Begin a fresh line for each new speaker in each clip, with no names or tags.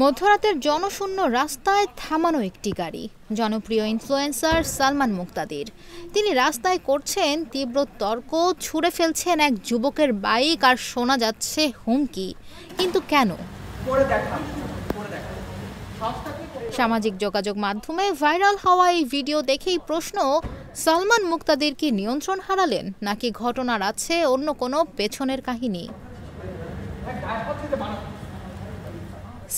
মধ্যরাতের জনশূন্য রাস্তায় থামানো একটি গাড়ি। জনপ্রিয় ইনফ্লুয়েন্সার সালমান মুক্তাদির, তিনি রাস্তায় করছেন তীব্র তর্ক, ছুঁড়ে ফেলছেন এক যুবকের বাইক আর শোনা যাচ্ছে হুমকি। কিন্তু কেন? সামাজিক যোগাযোগ মাধ্যমে ভাইরাল হওয়া এই ভিডিও দেখেই প্রশ্ন, সালমান মুক্তাদির কি নিয়ন্ত্রণ হারালেন, নাকি ঘটনার আছে অন্য কোনো পেছনের কাহিনী?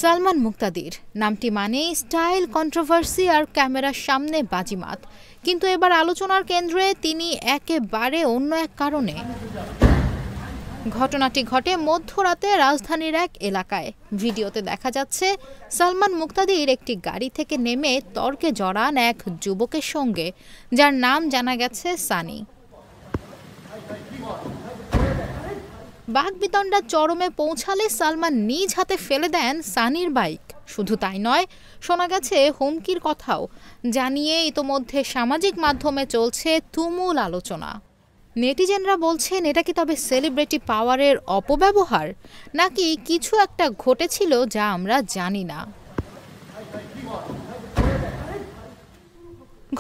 সালমান মুক্তাদির নামটি মানেই স্টাইল, কন্ট্রোভার্সি আর ক্যামেরার সামনে বাজিমাত। কিন্তু এবার আলোচনার কেন্দ্রে তিনি একেবারে অন্য এক কারণে। ঘটনাটি ঘটে মধ্যরাতে রাজধানীর এক এলাকায়। ভিডিওতে দেখা যাচ্ছে সালমান মুক্তাদির একটি গাড়ি থেকে নেমে তর্কে জড়ান এক যুবকের সঙ্গে, যার নাম জানা গেছে সানি। বাকবিতণ্ডা চরমে পৌঁছালে সালমান নিজ হাতে ফেলে দেন সানির বাইক। শুধু তাই নয়, শোনা গেছে হুমকির কথাও, জানিয়ে ইতোমধ্যে সামাজিক মাধ্যমে চলছে তুমুল আলোচনা। নেটিজেনরা বলছেন, এটা কি তবে সেলিব্রিটি পাওয়ারের অপব্যবহার, নাকি কিছু একটা ঘটেছিল যা আমরা জানি না?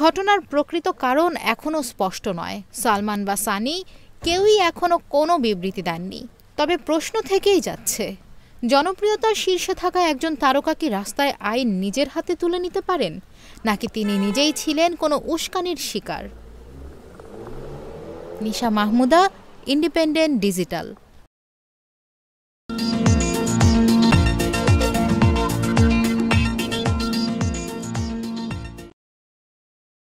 ঘটনার প্রকৃত কারণ এখনও স্পষ্ট নয়। সালমান বা সানি কেউই এখনও কোনো বিবৃতি দেননি। তবে প্রশ্ন থেকেই যাচ্ছে, জনপ্রিয়তার শীর্ষে থাকা একজন তারকা কি রাস্তায় আইন নিজের হাতে তুলে নিতে পারেন, নাকি তিনি নিজেই ছিলেন কোনো উস্কানির শিকার? নিশা মাহমুদা, ইন্ডিপেন্ডেন্ট ডিজিটাল।